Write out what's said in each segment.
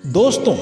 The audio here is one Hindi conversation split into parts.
दोस्तों,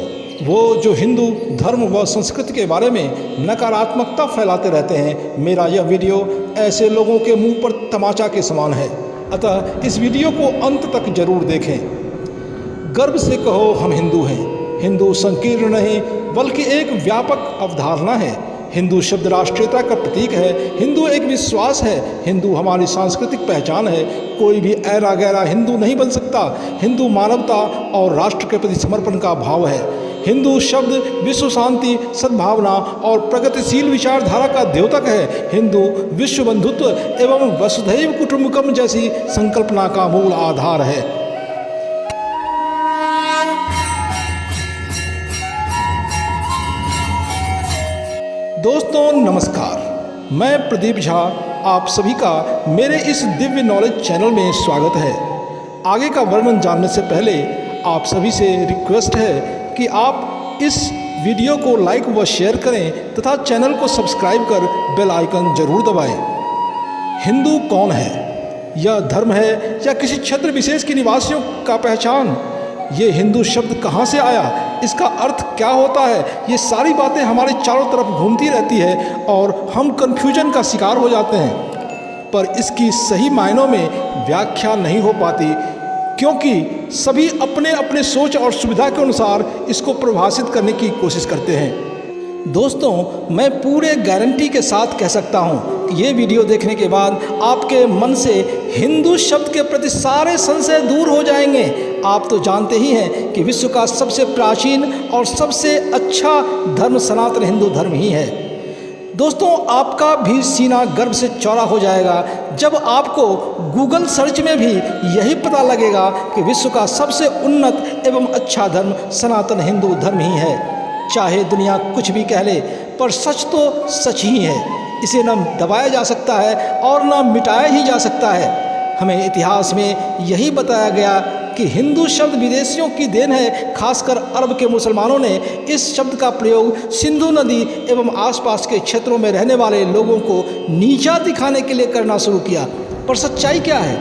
वो जो हिंदू धर्म व संस्कृति के बारे में नकारात्मकता फैलाते रहते हैं, मेरा यह वीडियो ऐसे लोगों के मुंह पर तमाचा के समान है। अतः इस वीडियो को अंत तक जरूर देखें। गर्व से कहो हम हिंदू हैं। हिंदू संकीर्ण नहीं बल्कि एक व्यापक अवधारणा है। हिंदू शब्द राष्ट्रीयता का प्रतीक है। हिंदू एक विश्वास है। हिंदू हमारी सांस्कृतिक पहचान है। कोई भी ऐरा गैरा हिंदू नहीं बन सकता। हिंदू मानवता और राष्ट्र के प्रति समर्पण का भाव है। हिंदू शब्द विश्व शांति, सद्भावना और प्रगतिशील विचारधारा का द्योतक है। हिंदू विश्व बंधुत्व एवं वसुधैव कुटुंबकम जैसी संकल्पना का मूल आधार है। दोस्तों नमस्कार, मैं प्रदीप झा, आप सभी का मेरे इस दिव्य नॉलेज चैनल में स्वागत है। आगे का वर्णन जानने से पहले आप सभी से रिक्वेस्ट है कि आप इस वीडियो को लाइक व शेयर करें तथा चैनल को सब्सक्राइब कर बेल आइकन जरूर दबाएं। हिंदू कौन है? यह धर्म है या किसी क्षेत्र विशेष के निवासियों का पहचान? ये हिंदू शब्द कहाँ से आया? इसका अर्थ क्या होता है? ये सारी बातें हमारे चारों तरफ घूमती रहती है और हम कन्फ्यूजन का शिकार हो जाते हैं, पर इसकी सही मायनों में व्याख्या नहीं हो पाती, क्योंकि सभी अपने अपने सोच और सुविधा के अनुसार इसको परिभाषित करने की कोशिश करते हैं। दोस्तों, मैं पूरे गारंटी के साथ कह सकता हूँ कि ये वीडियो देखने के बाद आपके मन से हिंदू शब्द के प्रति सारे संशय दूर हो जाएंगे। आप तो जानते ही हैं कि विश्व का सबसे प्राचीन और सबसे अच्छा धर्म सनातन हिंदू धर्म ही है। दोस्तों, आपका भी सीना गर्व से चौड़ा हो जाएगा जब आपको गूगल सर्च में भी यही पता लगेगा कि विश्व का सबसे उन्नत एवं अच्छा धर्म सनातन हिंदू धर्म ही है। चाहे दुनिया कुछ भी कह ले, पर सच तो सच ही है। इसे न दबाया जा सकता है और न मिटाया ही जा सकता है। हमें इतिहास में यही बताया गया कि हिंदू शब्द विदेशियों की देन है। खासकर अरब के मुसलमानों ने इस शब्द का प्रयोग सिंधु नदी एवं आसपास के क्षेत्रों में रहने वाले लोगों को नीचा दिखाने के लिए करना शुरू किया। पर सच्चाई क्या है?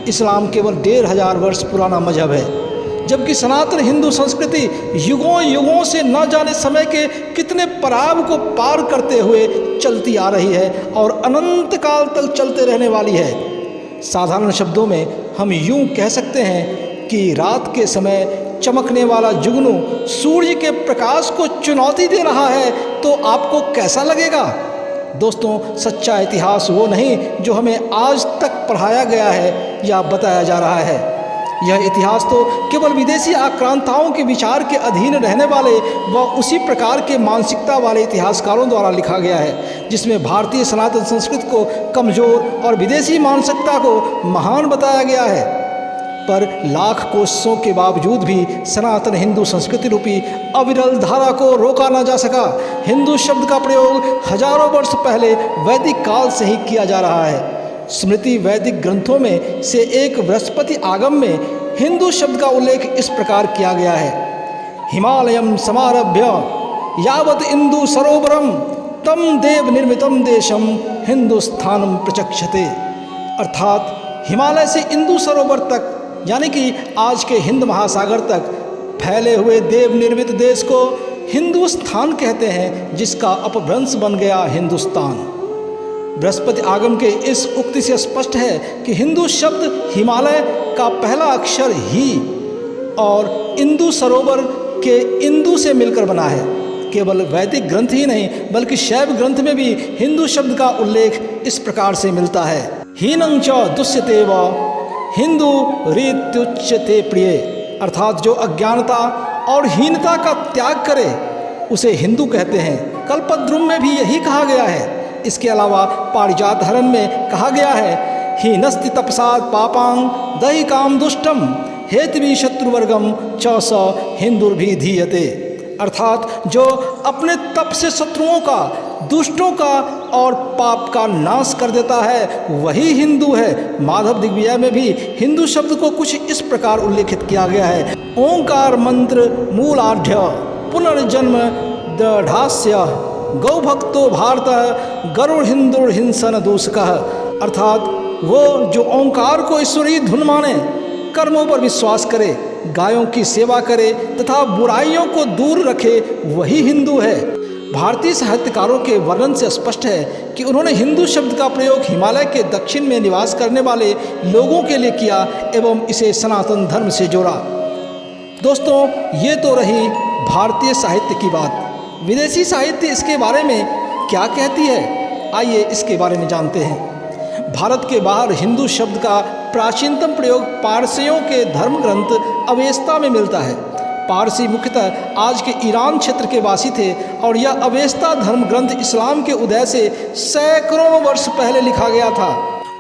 इस्लाम केवल 1500 वर्ष पुराना मजहब है, जबकि सनातन हिंदू संस्कृति युगों युगों से न जाने समय के कितने पड़ाव को पार करते हुए चलती आ रही है और अनंत काल तक चलते रहने वाली है। साधारण शब्दों में हम यूं कह सकते हैं कि रात के समय चमकने वाला जुगनू सूर्य के प्रकाश को चुनौती दे रहा है, तो आपको कैसा लगेगा? दोस्तों, सच्चा इतिहास वो नहीं जो हमें आज तक पढ़ाया गया है या बताया जा रहा है। यह इतिहास तो केवल विदेशी आक्रांताओं के विचार के अधीन रहने वाले व उसी प्रकार के मानसिकता वाले इतिहासकारों द्वारा लिखा गया है, जिसमें भारतीय सनातन संस्कृति को कमज़ोर और विदेशी मानसिकता को महान बताया गया है। पर लाख कोशिशों के बावजूद भी सनातन हिंदू संस्कृति रूपी अविरल धारा को रोका ना जा सका। हिंदू शब्द का प्रयोग हजारों वर्ष पहले वैदिक काल से ही किया जा रहा है। स्मृति वैदिक ग्रंथों में से एक बृहस्पति आगम में हिंदू शब्द का उल्लेख इस प्रकार किया गया है: हिमालयम समारभ्य यावत इंदु सरोवरम तम देव निर्मितम देशम हिंदुस्थानम प्रचक्षते। अर्थात हिमालय से इंदु सरोवर तक, यानी कि आज के हिंद महासागर तक फैले हुए देव निर्मित देश को हिंदुस्तान कहते हैं, जिसका अपभ्रंश बन गया हिंदुस्तान। बृहस्पति आगम के इस उक्ति से स्पष्ट है कि हिंदू शब्द हिमालय का पहला अक्षर ही और इंदु सरोवर के इंदु से मिलकर बना है। केवल वैदिक ग्रंथ ही नहीं बल्कि शैव ग्रंथ में भी हिंदू शब्द का उल्लेख इस प्रकार से मिलता है: हीनं च दुष्यते व हिंदू रीत्युच्यते प्रिय। अर्थात जो अज्ञानता और हीनता का त्याग करे उसे हिंदू कहते हैं। कल्पद्रुम में भी यही कहा गया है। इसके अलावा पारिजात हरण में कहा गया है: हीनस्ति तपसाद पापांग दहि काम दुष्टम हेतवी शत्रुवर्गम च स हिंदुर्भिधीयते। अर्थात जो अपने तप से शत्रुओं का, दुष्टों का और पाप का नाश कर देता है वही हिंदू है। माधव दिग्विजय में भी हिंदू शब्द को कुछ इस प्रकार उल्लेखित किया गया है: ओंकार मंत्र मूलाढ्य पुनर्जन्म दृढ़ास्य गौ भक्तो भारत गरुड़ हिंदुर हिंसन दूषकः। अर्थात वो जो ओंकार को ईश्वरीय धुन माने, कर्मों पर विश्वास करे गायों की सेवा करे तथा बुराइयों को दूर रखे वही हिंदू है। भारतीय साहित्यकारों के वर्णन से स्पष्ट है कि उन्होंने हिंदू शब्द का प्रयोग हिमालय के दक्षिण में निवास करने वाले लोगों के लिए किया एवं इसे सनातन धर्म से जोड़ा। दोस्तों, ये तो रही भारतीय साहित्य की बात। विदेशी साहित्य इसके बारे में क्या कहती है, आइए इसके बारे में जानते हैं। भारत के बाहर हिंदू शब्द का प्राचीनतम प्रयोग पारसियों के धर्म ग्रंथ अवेस्ता में मिलता है। पारसी मुख्यतः आज के ईरान क्षेत्र के वासी थे और यह अवेस्ता धर्म ग्रंथ इस्लाम के उदय से सैकड़ों वर्ष पहले लिखा गया था।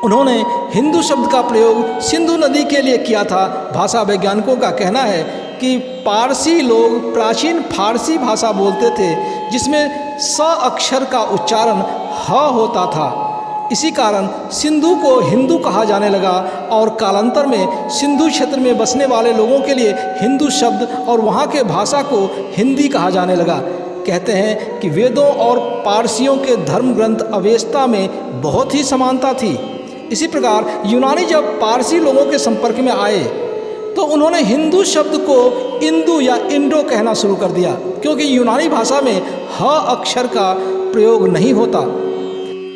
उन्होंने हिंदू शब्द का प्रयोग सिंधु नदी के लिए किया था। भाषा वैज्ञानिकों का कहना है कि पारसी लोग प्राचीन फारसी भाषा बोलते थे जिसमें स अक्षर का उच्चारण ह होता था। इसी कारण सिंधु को हिंदू कहा जाने लगा और कालांतर में सिंधु क्षेत्र में बसने वाले लोगों के लिए हिंदू शब्द और वहाँ के भाषा को हिंदी कहा जाने लगा। कहते हैं कि वेदों और पारसियों के धर्म ग्रंथ अवेस्ता में बहुत ही समानता थी। इसी प्रकार यूनानी जब पारसी लोगों के संपर्क में आए तो उन्होंने हिंदू शब्द को इंदु या इंडो कहना शुरू कर दिया, क्योंकि यूनानी भाषा में ह अक्षर का प्रयोग नहीं होता।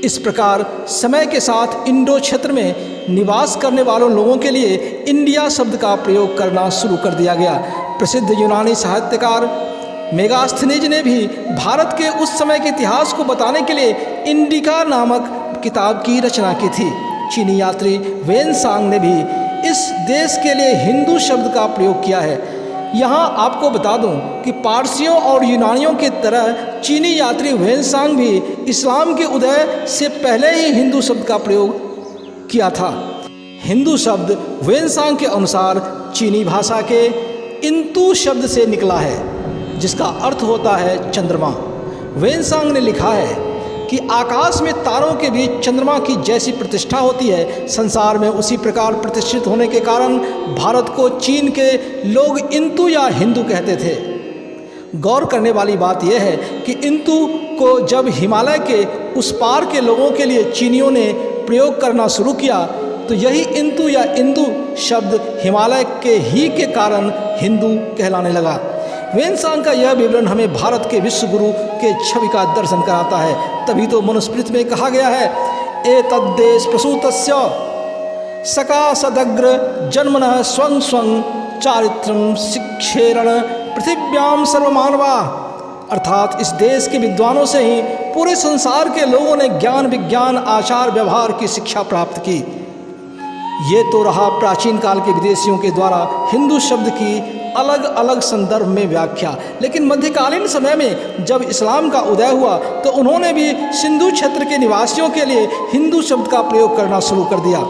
इस प्रकार समय के साथ इंडो क्षेत्र में निवास करने वालों लोगों के लिए इंडिया शब्द का प्रयोग करना शुरू कर दिया गया। प्रसिद्ध यूनानी साहित्यकार मेगास्थनीज ने भी भारत के उस समय के इतिहास को बताने के लिए इंडिका नामक किताब की रचना की थी। चीनी यात्री वेनसांग ने भी इस देश के लिए हिंदू शब्द का प्रयोग किया है। यहाँ आपको बता दूं कि पारसियों और यूनानियों की तरह चीनी यात्री वेनसांग भी इस्लाम के उदय से पहले ही हिंदू शब्द का प्रयोग किया था। हिंदू शब्द वेनसांग के अनुसार चीनी भाषा के इंतु शब्द से निकला है, जिसका अर्थ होता है चंद्रमा। वेनसांग ने लिखा है कि आकाश में तारों के बीच चंद्रमा की जैसी प्रतिष्ठा होती है, संसार में उसी प्रकार प्रतिष्ठित होने के कारण भारत को चीन के लोग इंतु या हिंदू कहते थे। गौर करने वाली बात यह है कि इंतु को जब हिमालय के उस पार के लोगों के लिए चीनियों ने प्रयोग करना शुरू किया तो यही इंतु या इंदु शब्द हिमालय के ही के कारण हिंदू कहलाने लगा। वेनसांग का यह विवरण हमें भारत के विश्व गुरु के छवि का दर्शन कराता है। तभी तो मनुस्मृति में कहा गया है, एतद्देश प्रसूतस्य सकाशदग्र जन्मनः स्वं स्वं चारित्रं शिक्षेरण पृथिव्याम सर्वमानवा। अर्थात इस देश के विद्वानों से ही पूरे संसार के लोगों ने ज्ञान विज्ञान आचार व्यवहार की शिक्षा प्राप्त की। ये तो रहा प्राचीन काल के विदेशियों के द्वारा हिंदू शब्द की अलग अलग संदर्भ में व्याख्या। लेकिन मध्यकालीन समय में जब इस्लाम का उदय हुआ तो उन्होंने भी सिंधु क्षेत्र के निवासियों के लिए हिंदू शब्द का प्रयोग करना शुरू कर दिया,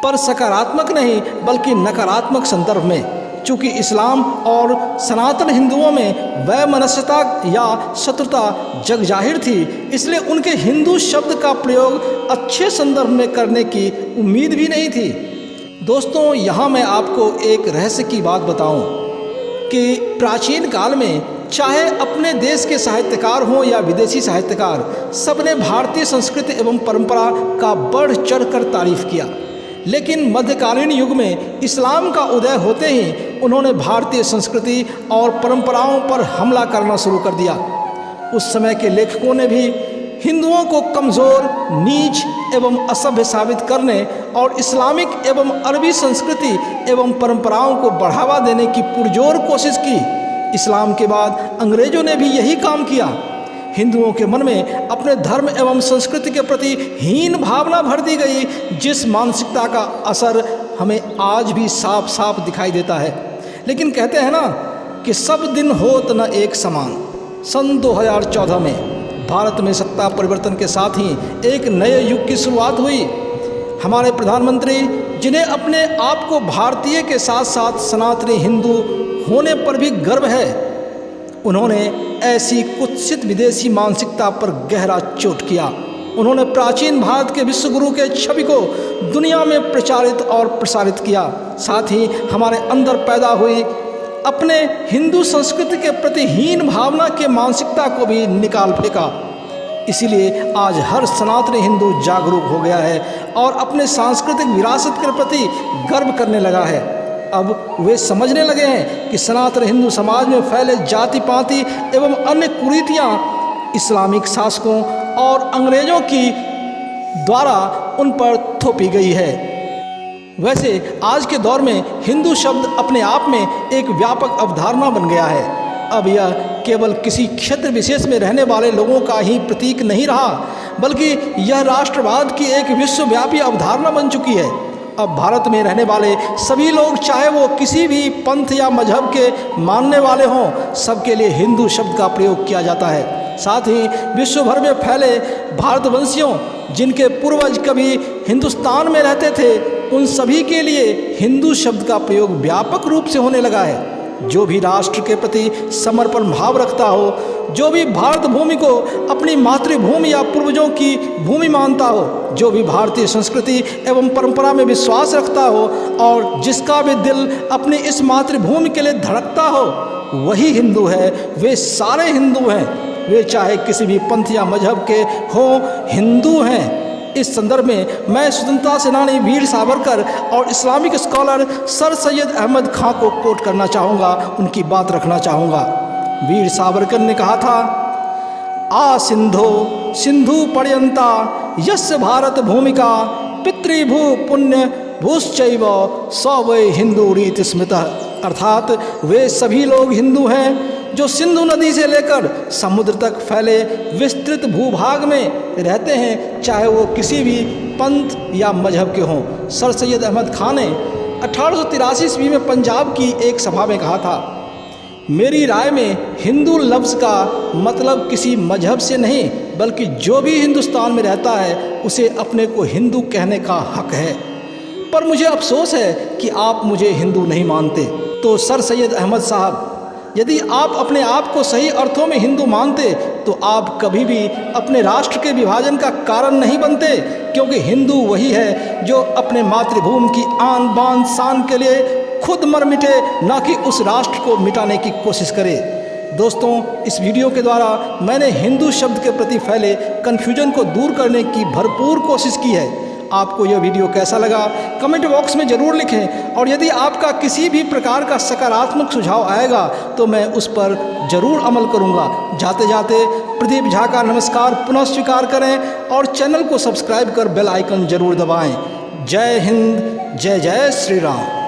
पर सकारात्मक नहीं बल्कि नकारात्मक संदर्भ में। चूँकि इस्लाम और सनातन हिंदुओं में वैमनस्यता या शत्रुता जग जाहिर थी, इसलिए उनके हिंदू शब्द का प्रयोग अच्छे संदर्भ में करने की उम्मीद भी नहीं थी। दोस्तों, यहाँ मैं आपको एक रहस्य की बात बताऊं कि प्राचीन काल में चाहे अपने देश के साहित्यकार हों या विदेशी साहित्यकार, सबने भारतीय संस्कृति एवं परंपरा का बढ़ चढ़कर तारीफ किया। लेकिन मध्यकालीन युग में इस्लाम का उदय होते ही उन्होंने भारतीय संस्कृति और परंपराओं पर हमला करना शुरू कर दिया। उस समय के लेखकों ने भी हिंदुओं को कमज़ोर, नीच एवं असभ्य साबित करने और इस्लामिक एवं अरबी संस्कृति एवं परंपराओं को बढ़ावा देने की पुरजोर कोशिश की। इस्लाम के बाद अंग्रेजों ने भी यही काम किया। हिंदुओं के मन में अपने धर्म एवं संस्कृति के प्रति हीन भावना भर दी गई, जिस मानसिकता का असर हमें आज भी साफ साफ दिखाई देता है। लेकिन कहते हैं ना कि सब दिन होत न एक समान। सन 2014 में भारत में सत्ता परिवर्तन के साथ ही एक नए युग की शुरुआत हुई। हमारे प्रधानमंत्री, जिन्हें अपने आप को भारतीय के साथ साथ सनातनी हिंदू होने पर भी गर्व है, उन्होंने ऐसी कुत्सित विदेशी मानसिकता पर गहरा चोट किया। उन्होंने प्राचीन भारत के विश्वगुरु के छवि को दुनिया में प्रचारित और प्रसारित किया। साथ ही हमारे अंदर पैदा हुई अपने हिंदू संस्कृति के प्रति हीन भावना के मानसिकता को भी निकाल फेंका। इसीलिए आज हर सनातनी हिंदू जागरूक हो गया है और अपने सांस्कृतिक विरासत के प्रति गर्व करने लगा है। अब वे समझने लगे हैं कि सनातन हिंदू समाज में फैले जाति पाति एवं अन्य कुरीतियाँ इस्लामिक शासकों और अंग्रेज़ों की द्वारा उन पर थोपी गई है। वैसे आज के दौर में हिंदू शब्द अपने आप में एक व्यापक अवधारणा बन गया है। अब यह केवल किसी क्षेत्र विशेष में रहने वाले लोगों का ही प्रतीक नहीं रहा, बल्कि यह राष्ट्रवाद की एक विश्वव्यापी अवधारणा बन चुकी है। अब भारत में रहने वाले सभी लोग, चाहे वो किसी भी पंथ या मजहब के मानने वाले हों, सबके लिए हिंदू शब्द का प्रयोग किया जाता है। साथ ही विश्व भर में फैले भारतवंशियों, जिनके पूर्वज कभी हिंदुस्तान में रहते थे, उन सभी के लिए हिंदू शब्द का प्रयोग व्यापक रूप से होने लगा है। जो भी राष्ट्र के प्रति समर्पण भाव रखता हो, जो भी भारत भूमि को अपनी मातृभूमि या पूर्वजों की भूमि मानता हो, जो भी भारतीय संस्कृति एवं परंपरा में विश्वास रखता हो और जिसका भी दिल अपनी इस मातृभूमि के लिए धड़कता हो, वही हिंदू है। वे सारे हिंदू हैं। वे चाहे किसी भी पंथ या मजहब के हों, हिंदू हैं। इस संदर्भ में मैं स्वतंत्रता सेनानी वीर सावरकर और Islamic scholar sir Syed Ahmad Khan को कोट करना चाहूँगा, उनकी बात रखना चाहूँगा। वीर सावरकर ने कहा था, आ सिंधो सिंधु पर्यंता यस्य भारत भूमिका पितृभू पुण्य भूश्चैव स वै हिंदू रीति स्मृतः। अर्थात वे सभी लोग हिंदू हैं जो सिंधु नदी से लेकर समुद्र तक फैले विस्तृत भूभाग में रहते हैं, चाहे वो किसी भी पंथ या मजहब के हों। सर सैयद अहमद खान ने 1883 ईस्वी में पंजाब की एक सभा में कहा था, मेरी राय में हिंदू लफ्ज़ का मतलब किसी मजहब से नहीं, बल्कि जो भी हिंदुस्तान में रहता है उसे अपने को हिंदू कहने का हक है। पर मुझे अफसोस है कि आप मुझे हिंदू नहीं मानते। तो सर सैयद अहमद साहब, यदि आप अपने आप को सही अर्थों में हिंदू मानते तो आप कभी भी अपने राष्ट्र के विभाजन का कारण नहीं बनते, क्योंकि हिंदू वही है जो अपने मातृभूमि की आन बान शान के लिए खुद मर मिटे, न कि उस राष्ट्र को मिटाने की कोशिश करे। दोस्तों, इस वीडियो के द्वारा मैंने हिंदू शब्द के प्रति फैले कन्फ्यूजन को दूर करने की भरपूर कोशिश की है। आपको यह वीडियो कैसा लगा कमेंट बॉक्स में ज़रूर लिखें, और यदि आपका किसी भी प्रकार का सकारात्मक सुझाव आएगा तो मैं उस पर ज़रूर अमल करूंगा। जाते जाते प्रदीप झा का नमस्कार पुनः स्वीकार करें और चैनल को सब्सक्राइब कर बेल आइकन ज़रूर दबाएं। जय हिंद, जय जय श्री राम।